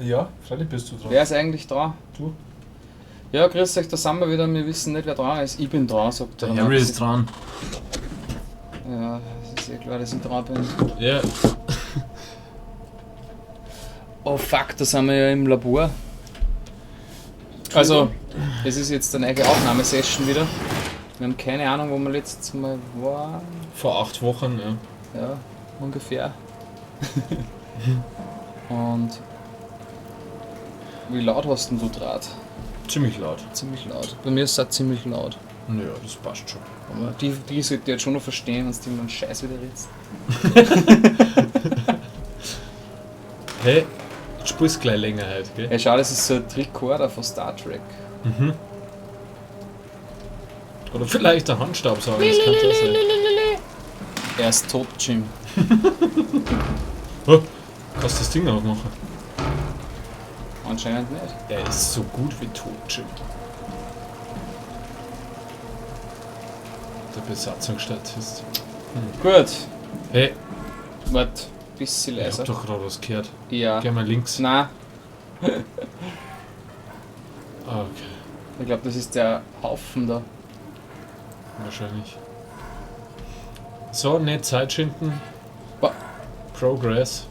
Ja, freilich bist du dran. Wer ist eigentlich dran? Du? Ja, grüß euch, da sind wir wieder. Wir wissen nicht, wer dran ist. Ich bin dran, sagt Der er. Harry ist dran. Ja, das ist eh klar, dass ich dran bin. Ja. Oh fuck, da sind wir ja im Labor. Also, es ist jetzt eine neue Aufnahmesession wieder. Wir haben keine Ahnung, wo wir letztes Mal waren. Vor 8 Wochen, ja. Ja, ungefähr. Und wie laut hast denn du Draht? Ziemlich laut. Ziemlich laut. Bei mir ist es auch ziemlich laut. Ja, das passt schon. Aber die sollte jetzt schon noch verstehen, wenn du immer einen Scheiß wieder redest. Hey, du spielst gleich länger heute, gell? Ja, schau, das ist so ein Tricorder von Star Trek. Mhm. Oder vielleicht der Handstaubsauger, das kann das sein. Er ist tot, Jim. Oh, kannst du das Ding aufmachen? Anscheinend nicht. Er ist so gut wie tot, Jim. Der Besatzungsstatist. Gut. Hey, Warte, bisschen ich hab leiser. doch gerade was gehört. Ja. Geh mal links. Nein, Ah, okay, ich glaube, das ist der Haufen da. wahrscheinlich. So, nicht Zeit schinden. Boah. Progress.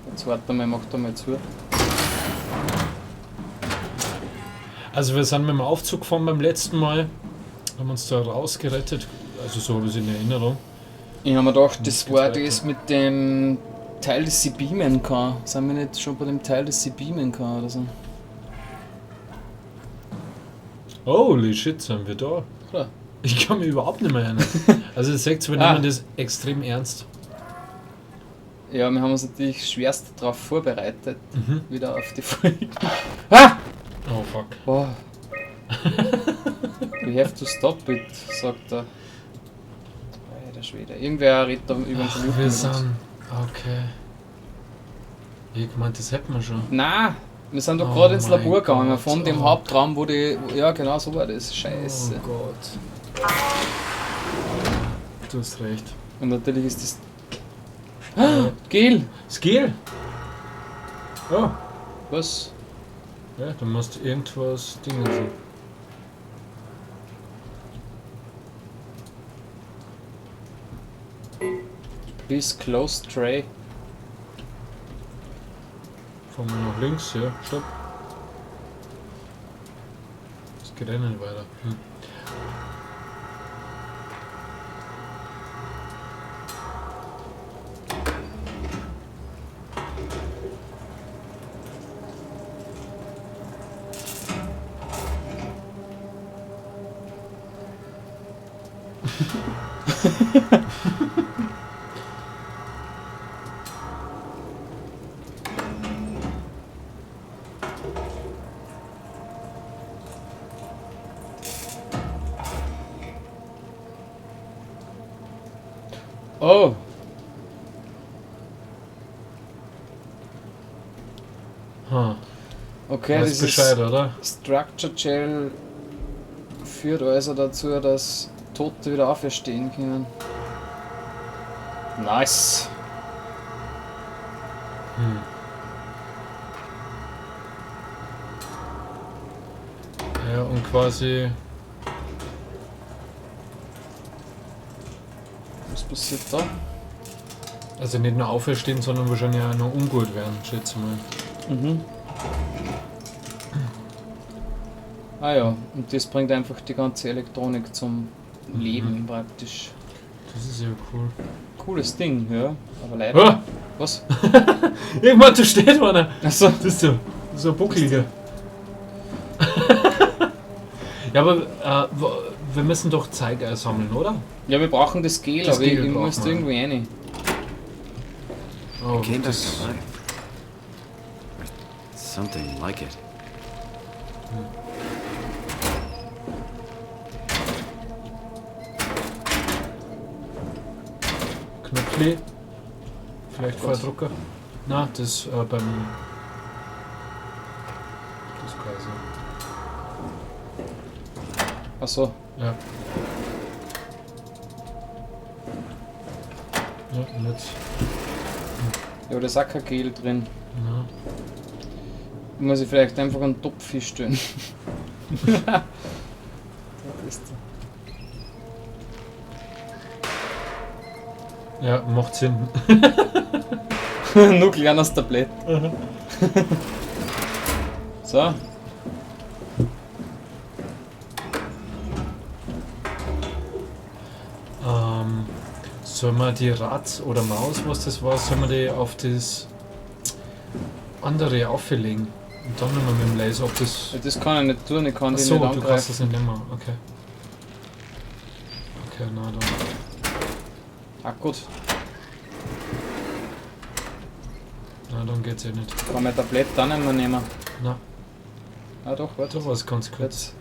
Jetzt warte mal, mach da mal zu. Also wir sind mit dem Aufzug gefahren beim letzten Mal. Haben uns da rausgerettet. Also so habe ich es in Erinnerung. Ich habe mir gedacht, das Jetzt war geht's das mit dem Teil, das sie beamen kann. Sind wir nicht schon bei dem Teil, das sie beamen kann oder so? Holy shit, sind wir da? Klar. Ich kann mich überhaupt nicht mehr erinnern. Also ihr seht, wir nehmen das extrem ernst. Ja, wir haben uns natürlich schwerst darauf vorbereitet, Mhm. wieder auf die Folge. Ah! Oh fuck. Boah. We have to stop it, sagt er. Alter Schwede. Irgendwer redet da über den Ach, Computer wir mit uns. sind... Okay. Ich meinte, das hätten wir schon. Nein, wir sind doch Oh gerade ins mein Labor gegangen, Gott, von dem oh. Hauptraum, wo die. Ja, genau so war das. Scheiße. Oh Gott. Du hast recht. Und natürlich ist das. Ah, Gel! Skill? Oh. Was? Ja, du musst irgendwas Dingen sehen. Please close tray. Fahren wir nach links, ja, stopp. Das geht eh nicht weiter. Oh! Ha. Okay, Weißt das Bescheid, ist oder? Structure Gel führt also dazu, dass Tote wieder auferstehen können. Nice! Ja, und quasi... Was passiert da? Also nicht nur auferstehen, sondern wahrscheinlich auch noch ungut werden, schätze ich mal. Mhm. Ah ja, und das bringt einfach die ganze Elektronik zum Leben praktisch. Das ist ja cool. Cooles Ding, ja. Aber leider. Ah! Was? Irgendwann da steht einer! Achso. Das ist so ein Buckliger. Ja, aber wir müssen doch Zeiger sammeln, oder? Ja, wir brauchen das Gel, Das aber Gel ich brauchen muss da wir. irgendwie rein. Oh, Came back das, alive. Or something like it. Knöpfli. Vielleicht Vordrucker. Na, das beim... Das quasi. Achso. Ja. Ja, und jetzt. Ja, da ist auch kein Gel drin. Ja. Muss ich vielleicht einfach einen Topf hinstellen. Da ist Ja, macht Sinn. er. Nur kleines Tablett. So. Sollen wir die Rad oder Maus, was das war, sollen wir die auf das andere auflegen? Und dann nehmen wir mit dem Laser, ob das... Ja, das kann ich nicht tun, ich kann die Achso, nicht du kannst angreifen. das nicht nehmen, okay. Okay, na dann. Ah gut, Na, dann geht's eh nicht. kann mein Tablett dann nicht mehr nehmen. Na, Ah doch, warte. da war es ganz kurz. Jetzt.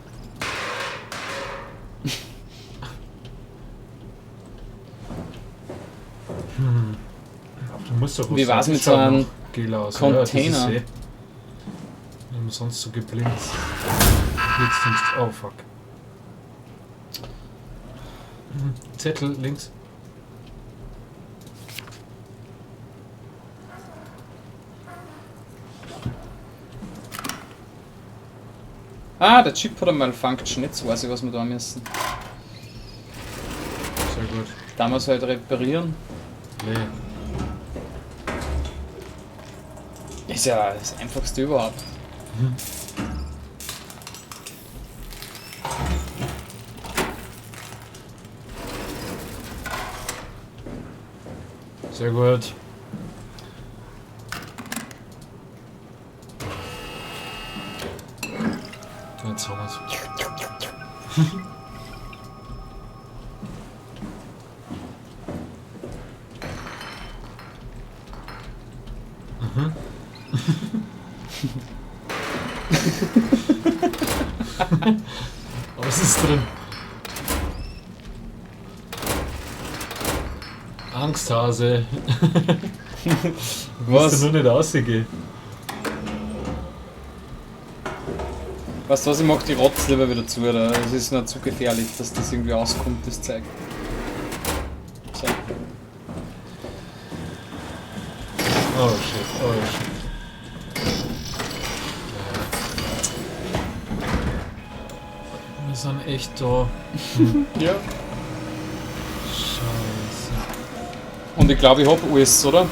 Aber du musst doch was Wie war's sagen, mit schaut so einem noch Gel aus. Container? Ja, das ist eh. Wir haben sonst so geblinzt. Blitzdienst. Oh fuck. Zettel links. Ah, der Chip hat einmal Function, jetzt weiß ich, was wir da müssen. Sehr gut. Da muss halt reparieren. Nee. Ist ja das einfachste überhaupt. Sehr gut. Jetzt haben wir's. Mhm. Was ist drin? Angsthase. Was? Musst du nur nicht rausgehen. Weißt du was, ich mach die Rotz lieber wieder zu, oder? Es ist noch zu gefährlich, dass das irgendwie auskommt, das Zeug. So. Oh shit, oh shit. Wir sind echt da. Ja. Scheiße. Und ich glaube, ich hab alles, oder?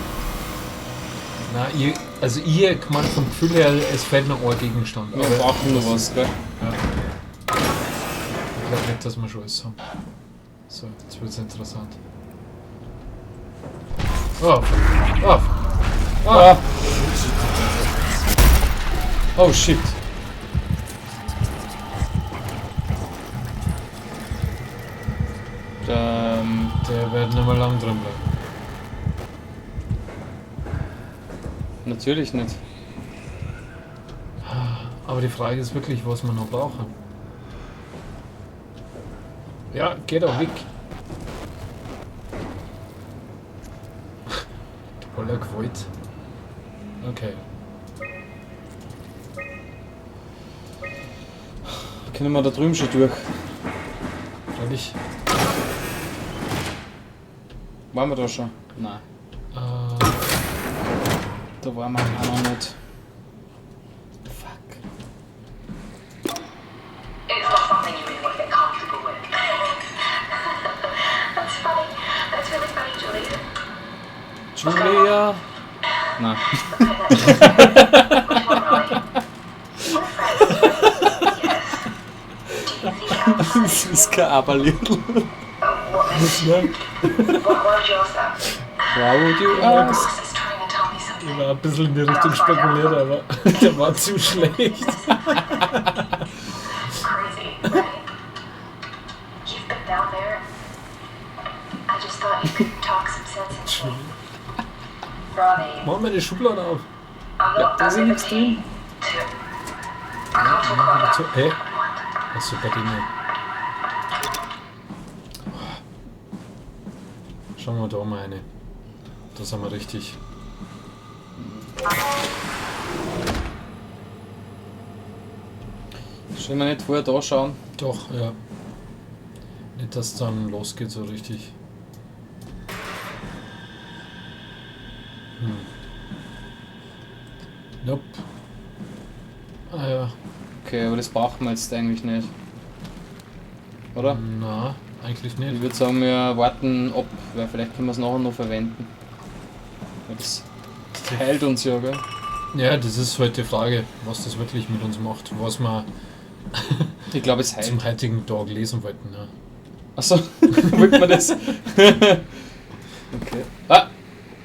Na, ich gemeint vom Gefühl her, es fehlt noch ein Gegenstand. Wir brauchen noch was, gell? Ja. Ich glaube nicht, dass wir schon alles haben. So, jetzt wird's interessant. Oh, oh, Ah. Oh shit. der wird nicht mehr lang drin bleiben. Natürlich nicht. Aber die Frage ist wirklich, was wir noch brauchen. Ja, geht auch weg. Toller Gewalt. Okay. Können wir da drüben schon durch? Freilich. Waren wir da schon? Nein. Da waren wir auch noch nicht. Fuck. It's not something you really want to get comfortable with. That's funny. That's really funny, Julie. Julia! Nein. Which one, Roy? Yes. Das ist kein Aberlitl. What would you say? Why would you Your ask? boss is trying to tell me Ich something. war ein bisschen in die Richtung spekuliert, aber der war zu schlecht. Crazy, right? You've been down there. I just thought you could talk some sense into me. Ronnie, Mach mal die Schublade auf. I'm not da ist ja under nichts the drin. to. I can't talk about Dazu, that. hä? Achso, bei denen. Schauen wir da mal eine. Da sind wir richtig. Sollen wir nicht vorher da schauen? Doch, ja. Nicht, dass es dann losgeht so richtig. Nope. Ah ja. Okay, aber das brauchen wir jetzt eigentlich nicht. Oder? Na, eigentlich Ich nicht. würde sagen, wir warten ab, weil vielleicht können wir es nachher noch verwenden. Weil das heilt uns ja, gell? Ja, das ist halt die Frage, was das wirklich mit uns macht, was wir Ich glaube, es heilt. zum heutigen Tag lesen wollten. Ja. Achso, wollte man das? Okay. Ah!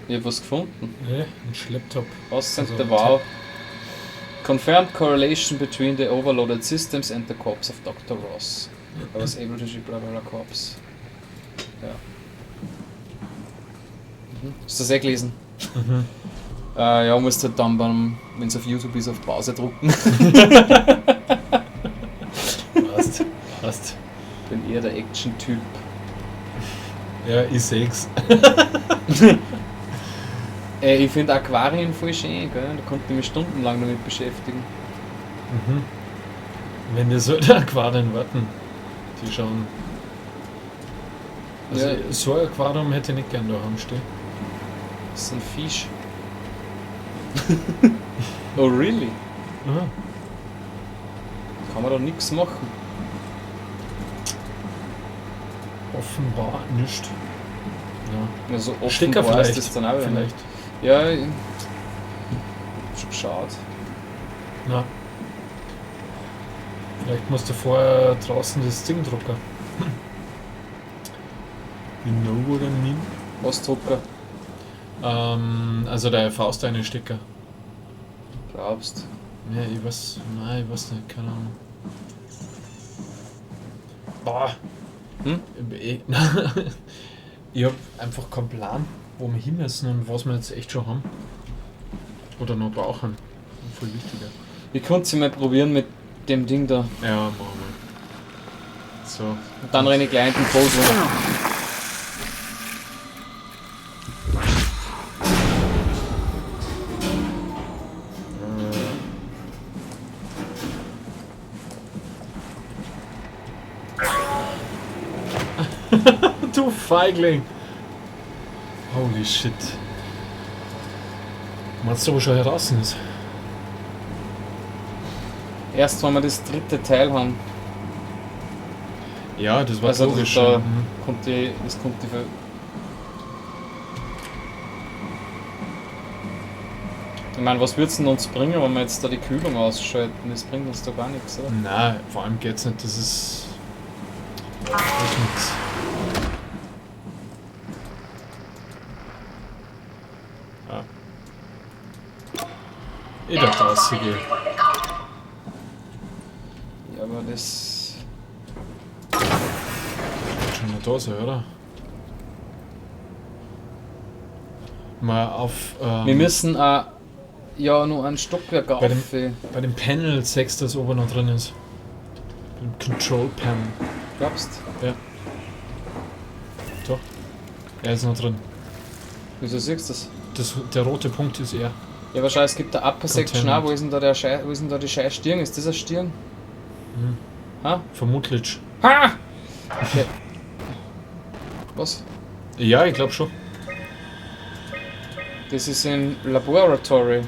Ich hab was gefunden. Ne, ein Schlepptop. Was sind Also, der Wow? Confirmed correlation between the overloaded systems and the corpse of Dr. Ross. I was able to ship blah blah blah corpse. Ja. Hast du das eh gelesen? Mhm. Ja, musst halt dann wenn es auf YouTube ist, auf Pause drucken. Passt. Passt. Bin eher der Action-Typ. Ja, ich seh's. Ich finde Aquarien voll schön, gell? Da konnte ich mich stundenlang damit beschäftigen. Mhm. Wenn wir so ein Aquarien warten, die schauen. Also Ja. so ein Aquarium hätte ich nicht gern daheim stehen. Das ist ein Fisch. Oh really? Aha. Kann man da nichts machen. Offenbar nicht. Ja. Also Stecker offenbar ist vielleicht. das dann auch wieder Vielleicht. nicht. Ja, ich schon geschaut. Na. Vielleicht musst du vorher draußen das Ding drucken. You know what I mean? Was Drucker? Also der Fausteinstecker. Glaubst? Ja, ich weiß. Nein, ich weiß nicht, keine Ahnung. Boah. Hm? Ich hab einfach keinen Plan, wo wir hin müssen und was wir jetzt echt schon haben. Oder noch brauchen. Voll wichtiger. Ich konnte sie mal probieren mit dem Ding da. Ja, machen wir. So. Und dann renne ich gleich in den Code rein. Du Feigling! Holy shit. Meinst du, wo schon heraus ist? Erst wenn wir das dritte Teil haben. Ja, das war Also logisch. da Mhm. konnte ich, das konnte ich Ich meine, was würde es denn uns bringen, wenn wir jetzt da die Kühlung ausschalten? Das bringt uns doch gar nichts, oder? Nein, vor allem geht's nicht, das ist. Ja, das ist nichts. Ja. Ich darf rausgehen. Ja, aber das... Schon eine Dose, oder? Mal auf. Wir müssen ja nur ein Stockwerk Bei dem- auf. Bei dem Panel 6, das oben noch drin ist. Beim Control Panel. Glaubst Ja. Doch. Er ist noch drin. Wieso siehst du das? Der rote Punkt ist er. Ja, wahrscheinlich, es gibt eine Upper Section Containment. auch. Wo ist denn da die scheiß Stirn? Ist das eine Stirn? Mhm. Ha? Vermutlich. Ha! Okay. Was? Ja, ich glaube schon. Das ist in Laboratory.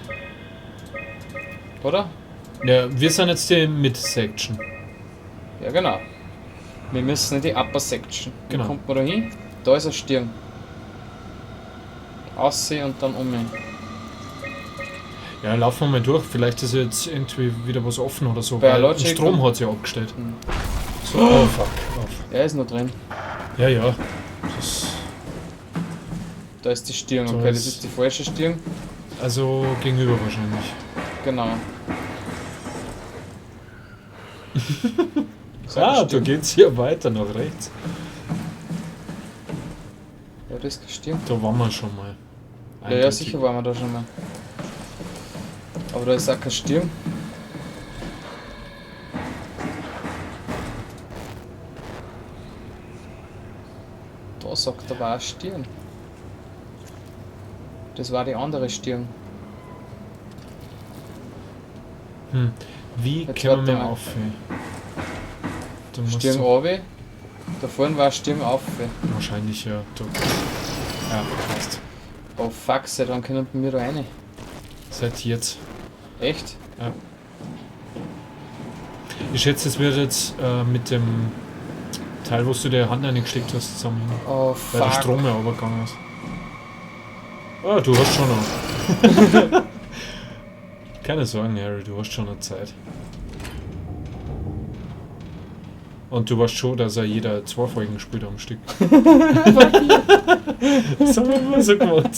Oder? Ja, wir sind jetzt die Mid-Section. Ja, genau. Wir müssen in die Upper Section. Wie Genau. kommt man da hin? Da ist eine Stirn. Aussehen und dann um mich. Ja, laufen wir mal durch. Vielleicht ist jetzt irgendwie wieder was offen oder so. Weil Biological- den Strom hat sie ja abgestellt. Hm. So, oh fuck. Auf. Er ist noch drin. Ja, ja. Das, Da ist die Stirn. Da Okay, das ist- ist die falsche Stirn. also gegenüber wahrscheinlich. Genau. So, Ah, die da Stirn. geht's hier weiter nach rechts. Ja, das ist die Stirn. Da waren wir schon mal. Ja, ja, Eindeutig. sicher waren wir da schon mal. Aber da ist auch keine Stirn. Da sagt er, war eine Stirn. Das war die andere Stirn. Hm. Wie Jetzt können warte wir mal. auf? Du musst Stirn so, runter. Da vorne war eine Stirn auf. wahrscheinlich ja. Da. Ja, passt. Oh fuck, seit wann können wir da rein? Seit jetzt. Echt? Ja. Ich schätze, es wird jetzt mit dem Teil, wo du der Hand reingesteckt hast, zusammenhängen. Oh Weil der fuck. Strom ja runtergegangen ist. Ah, du hast schon noch. Keine Sorgen, Harry, du hast schon noch Zeit. Und du weißt schon, dass er jeder 2 Folgen spielt am Stück. Das haben wir immer so gemacht.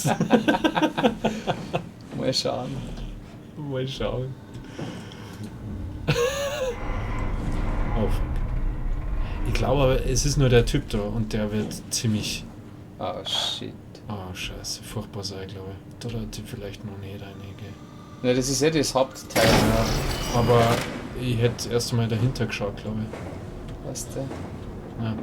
Mal schauen. Mal schauen. Oh, fuck. Ich glaube aber, es ist nur der Typ da und der wird ziemlich... Oh shit. Oh, scheiße, furchtbar sein, glaube ich. Da hat die vielleicht noch nicht einige. Ja, das ist ja das Hauptteil. Ja, aber ich hätte erst einmal dahinter geschaut, glaube ich. Weißt du? Ja.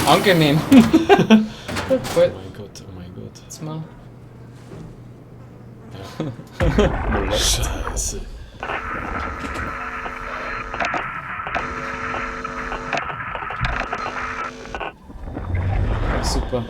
Angenehm. Oh Voll. mein Gott, oh mein Gott. Jetzt mal. Ja. Scheiße. Super.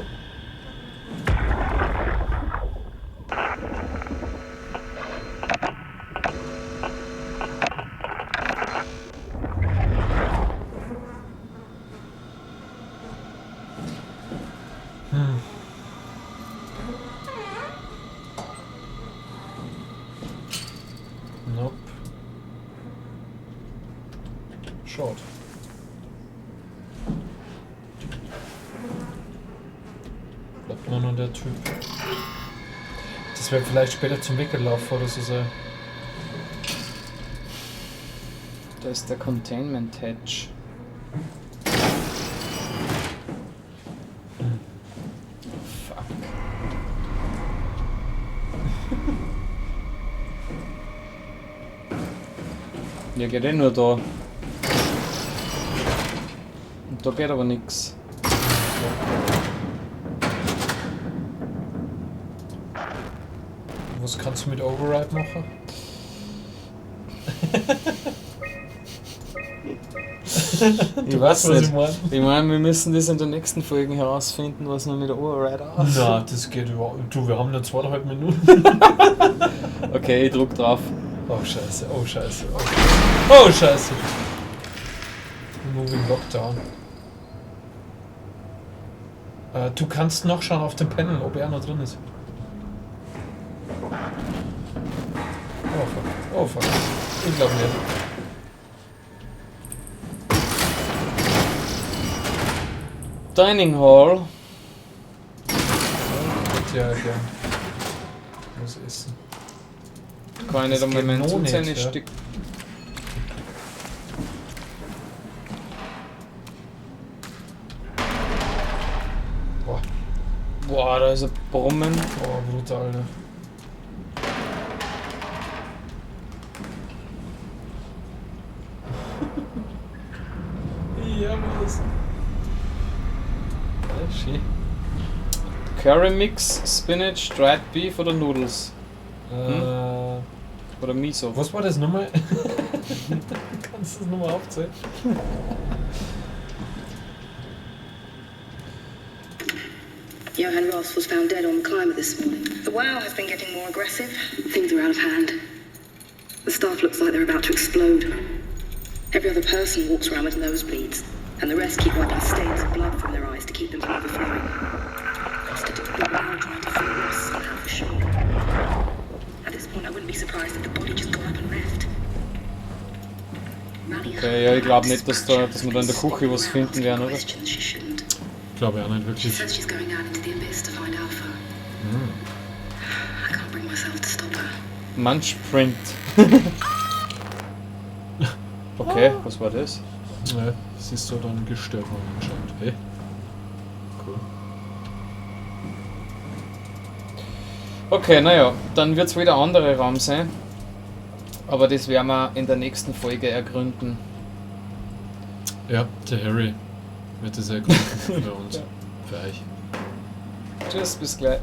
Nope. Short. Bleibt nur noch der Typ. Das wäre vielleicht später zum Weggelaufen oder so sein. Da ist der Containment Hatch. Fuck. Ja, geht eh nur da. Und da geht aber nix. Was kannst du mit Override machen? Ich weiß nicht. meine? Ich meine, wir müssen das in den nächsten Folgen herausfinden, was wir mit der Override aus. Na, das geht überhaupt. Du, wir haben nur 2,5 Minuten. Okay, ich druck drauf. Oh scheiße, oh scheiße, oh scheiße. Oh scheiße. Moving Lockdown. Du kannst noch schauen auf dem Panel, ob er noch drin ist. Oh fuck, oh fuck. Ich glaube nicht. Dining Hall. Ja, gern. Muss essen. Kann ich nicht Das einmal geht mein noch nicht, Zuzähne-Stück. Boah, Boah, da ist ein Brummen. boah, brutal, ne? Ja, was? Schön. Curry Mix, Spinach, Dried Beef oder Noodles? Oder Miso? Was war das nochmal? Kannst du das nochmal aufzählen? Johan Ross was found dead on the climber this morning. The wow has been getting more aggressive. Things are out of hand. The staff looks like they're about to explode. Every other person walks around with nosebleeds, and the rest keep wiping stains of blood from their eyes to keep them from overflowing. Costa did the wow trying to fool Ross somehow for sure. At this point, I wouldn't be surprised if the body just got up and left. Okay, ja, ich glaube nicht, dass wir da in der Küche was finden werden, oder? Ich glaube auch nicht She wirklich. says she's going out into the abyss to find Alpha. I can't bring myself to stop her. Munchprint. Okay, was war das? Ja, es ist so dann gestört worden anscheinend. Hey. Cool. Okay, naja, dann wird es wieder ein anderer Raum sein. Aber das werden wir in der nächsten Folge ergründen. Ja, der Harry wird das ergründen für uns. Ja. Für euch. Tschüss, bis gleich.